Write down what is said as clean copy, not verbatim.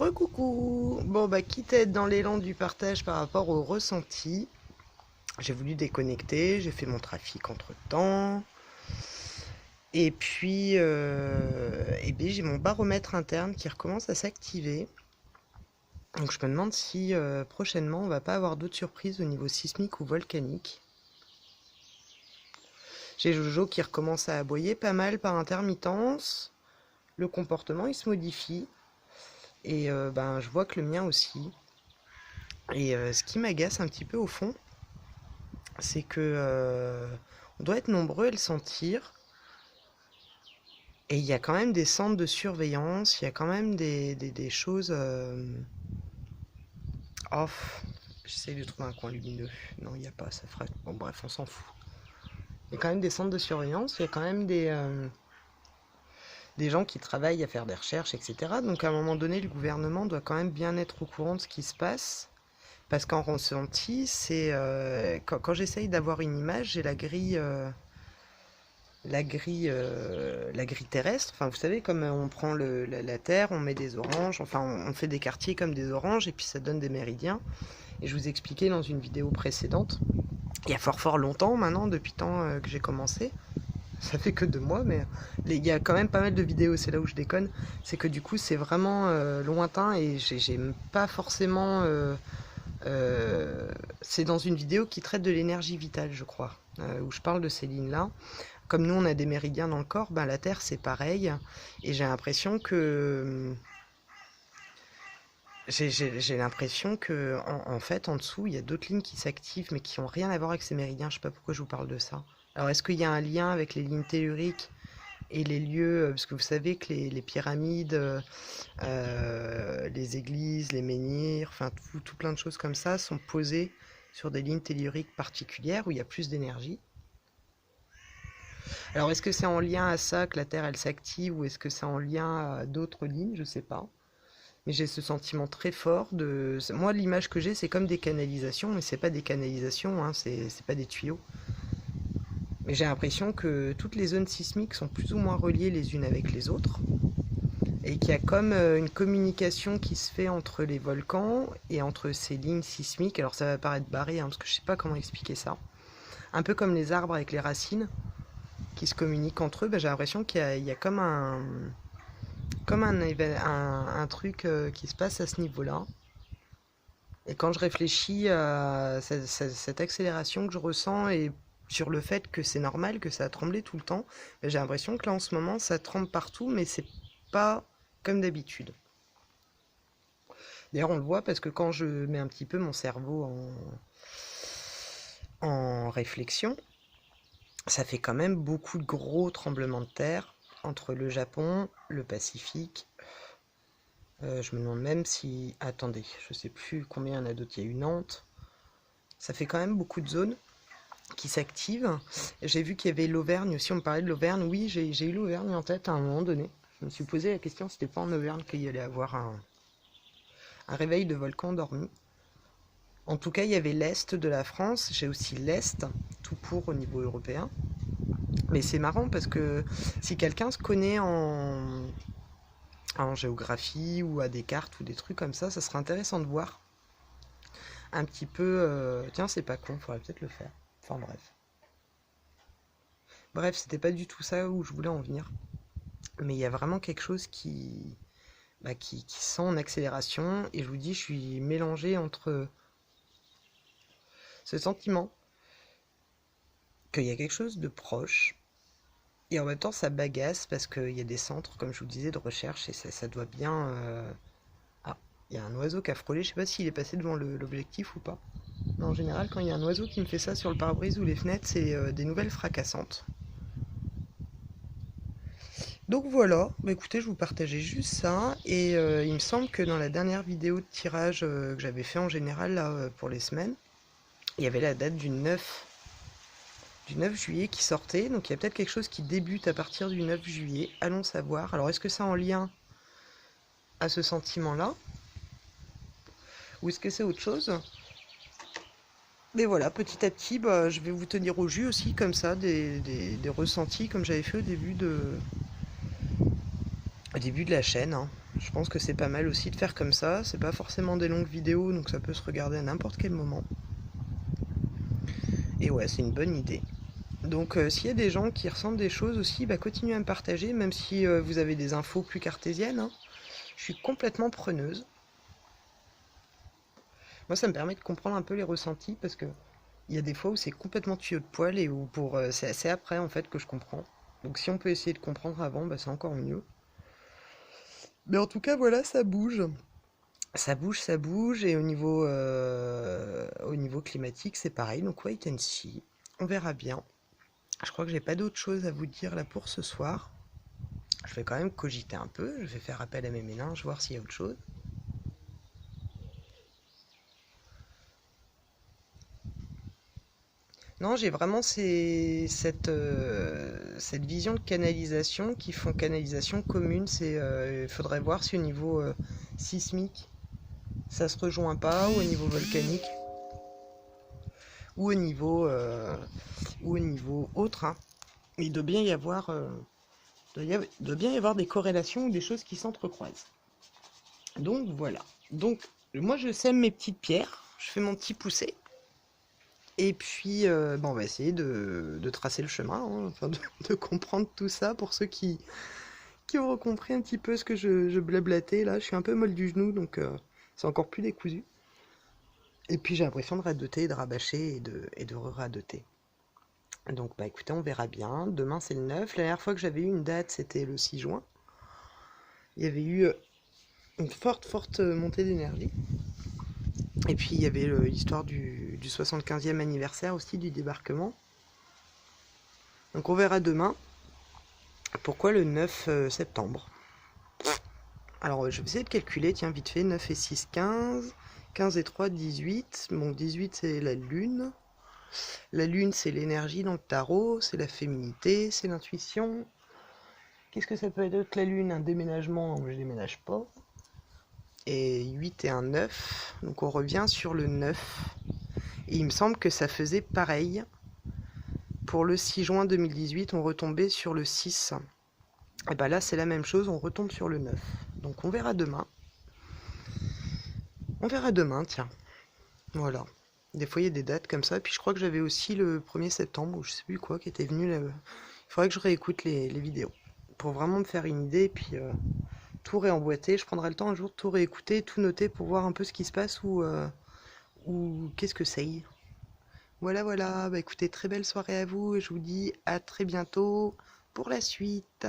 Recoucou. Bon bah quitte à être dans l'élan du partage par rapport au ressenti, j'ai voulu déconnecter, j'ai fait mon trafic entre temps. Et puis j'ai mon baromètre interne qui recommence à s'activer. Donc je me demande si prochainement on va pas avoir d'autres surprises au niveau sismique ou volcanique. J'ai Jojo qui recommence à aboyer pas mal par intermittence. Le comportement il se modifie. Et je vois que le mien aussi. Et ce qui m'agace un petit peu au fond, c'est que on doit être nombreux à le sentir. Et il y a quand même des centres de surveillance, il y a quand même des choses. Off. J'essaye de trouver un coin lumineux. Non, il n'y a pas, ça ferait. Bon, bref, on s'en fout. Il y a quand même des centres de surveillance, il y a quand même des gens qui travaillent à faire des recherches, etc. Donc à un moment donné, le gouvernement doit quand même bien être au courant de ce qui se passe. Parce qu'en ressenti, c'est quand j'essaye d'avoir une image, j'ai la grille terrestre. Enfin, vous savez, comme on prend la Terre, on met des oranges, enfin, on fait des quartiers comme des oranges, et puis ça donne des méridiens. Et je vous expliquais dans une vidéo précédente, il y a fort longtemps maintenant, depuis le temps que j'ai commencé, ça fait que 2 mois, mais il y a quand même pas mal de vidéos, c'est là où je déconne, c'est que du coup c'est vraiment lointain, et j'ai pas forcément... c'est dans une vidéo qui traite de l'énergie vitale, je crois, où je parle de ces lignes-là. Comme nous, on a des méridiens dans le corps, ben, la Terre, c'est pareil. Et j'ai l'impression que... J'ai l'impression que, en fait, en dessous, il y a d'autres lignes qui s'activent, mais qui n'ont rien à voir avec ces méridiens. Je sais pas pourquoi je vous parle de ça. Alors, est-ce qu'il y a un lien avec les lignes telluriques et les lieux, parce que vous savez que les pyramides, les églises, les menhirs, enfin tout plein de choses comme ça sont posées sur des lignes telluriques particulières où il y a plus d'énergie. Alors est-ce que c'est en lien à ça que la Terre elle s'active, ou est-ce que c'est en lien à d'autres lignes? Je sais pas. Mais j'ai ce sentiment très fort de... Moi l'image que j'ai c'est comme des canalisations, mais c'est pas des canalisations, hein, c'est pas des tuyaux. Mais j'ai l'impression que toutes les zones sismiques sont plus ou moins reliées les unes avec les autres. Et qu'il y a comme une communication qui se fait entre les volcans et entre ces lignes sismiques. Alors ça va paraître barré, hein, parce que je sais pas comment expliquer ça. Un peu comme les arbres avec les racines qui se communiquent entre eux, j'ai l'impression qu'il y a comme un truc qui se passe à ce niveau-là. Et quand je réfléchis à cette accélération que je ressens, et sur le fait que c'est normal que ça a tremblé tout le temps, j'ai l'impression que là en ce moment ça tremble partout, mais c'est pas comme d'habitude. D'ailleurs on le voit parce que quand je mets un petit peu mon cerveau en réflexion, ça fait quand même beaucoup de gros tremblements de terre entre le Japon, le Pacifique. Je me demande même si... Attendez, je sais plus combien il y en a d'autres. Il y a eu Nantes. Ça fait quand même beaucoup de zones qui s'activent. J'ai vu qu'il y avait l'Auvergne aussi. On me parlait de l'Auvergne. Oui, j'ai eu l'Auvergne en tête à un moment donné. Je me suis posé la question si c'était pas en Auvergne qu'il y allait avoir un réveil de volcan dormi. En tout cas, il y avait l'Est de la France. J'ai aussi l'Est, tout court au niveau européen. Mais c'est marrant parce que si quelqu'un se connaît en géographie ou à des cartes ou des trucs comme ça serait intéressant de voir un petit peu... Tiens, c'est pas con, faudrait peut-être le faire. Enfin bref. Bref, c'était pas du tout ça où je voulais en venir. Mais il y a vraiment quelque chose qui sent en accélération. Et je vous dis, je suis mélangée entre ce sentiment qu'il y a quelque chose de proche, et en même temps ça bagasse parce qu'il y a des centres, comme je vous disais, de recherche, et ça doit bien... Ah, il y a un oiseau qui a frôlé, je sais pas s'il est passé devant l'objectif ou pas. Mais en général, quand il y a un oiseau qui me fait ça sur le pare-brise ou les fenêtres, c'est des nouvelles fracassantes. Donc voilà, écoutez, je vous partageais juste ça, et il me semble que dans la dernière vidéo de tirage que j'avais fait en général là, pour les semaines, il y avait la date du 9 juillet qui sortait, donc il y a peut-être quelque chose qui débute à partir du 9 juillet, allons savoir. Alors est-ce que c'est en lien à ce sentiment-là, ou est-ce que c'est autre chose? Mais voilà, petit à petit, je vais vous tenir au jus aussi, comme ça, des ressentis, comme j'avais fait au début de la chaîne, hein. Je pense que c'est pas mal aussi de faire comme ça. C'est pas forcément des longues vidéos, donc ça peut se regarder à n'importe quel moment. Et ouais, c'est une bonne idée. Donc s'il y a des gens qui ressentent des choses aussi, bah, continuez à me partager, même si vous avez des infos plus cartésiennes, hein. Je suis complètement preneuse. Moi, ça me permet de comprendre un peu les ressentis, parce que il y a des fois où c'est complètement tuyau de poil et où c'est assez après en fait que je comprends. Donc si on peut essayer de comprendre avant, bah, c'est encore mieux. Mais en tout cas, voilà, ça bouge. Ça bouge, et au niveau climatique, c'est pareil. Donc wait and see. On verra bien. Je crois que j'ai pas d'autre chose à vous dire là pour ce soir. Je vais quand même cogiter un peu. Je vais faire appel à mes méninges, voir s'il y a autre chose. Non, j'ai vraiment cette vision de canalisation qui font canalisation commune. Il faudrait voir si au niveau sismique, ça se rejoint pas, ou au niveau volcanique, ou au niveau, euh, ou au niveau autre, hein. Il doit bien y avoir, doit bien y avoir des corrélations ou des choses qui s'entrecroisent. Donc voilà. Donc moi je sème mes petites pierres, je fais mon petit poussé. Et puis, bon, on va essayer de tracer le chemin, hein, enfin de comprendre tout ça pour ceux qui auront compris un petit peu ce que je blablatais là. Je suis un peu molle du genou, donc c'est encore plus décousu. Et puis j'ai l'impression de radoter, de rabâcher et de re-radoter. Donc bah écoutez, on verra bien. Demain c'est le 9. La dernière fois que j'avais eu une date, c'était le 6 juin. Il y avait eu une forte montée d'énergie. Et puis il y avait l'histoire du 75e anniversaire aussi du débarquement. Donc on verra demain. Pourquoi le 9 septembre? Alors je vais essayer de calculer, tiens, vite fait, 9 et 6, 15. 15 et 3, 18. Bon, 18 c'est la lune. La lune c'est l'énergie dans le tarot, c'est la féminité, c'est l'intuition. Qu'est-ce que ça peut être d'autre la lune? Un déménagement, je déménage pas. Et 8 et un 9, donc on revient sur le 9. Et il me semble que ça faisait pareil. Pour le 6 juin 2018, on retombait sur le 6. Et bah là c'est la même chose, on retombe sur le 9. Donc on verra demain. On verra demain, tiens. Voilà. Des fois il y a des dates comme ça. Puis je crois que j'avais aussi le 1er septembre, ou je sais plus quoi, qui était venu là. Il faudrait que je réécoute les vidéos. Pour vraiment me faire une idée, puis tout réemboîter. Je prendrai le temps un jour de tout réécouter, tout noter pour voir un peu ce qui se passe ou qu'est-ce que c'est. Voilà, voilà. Bah écoutez, très belle soirée à vous et je vous dis à très bientôt pour la suite.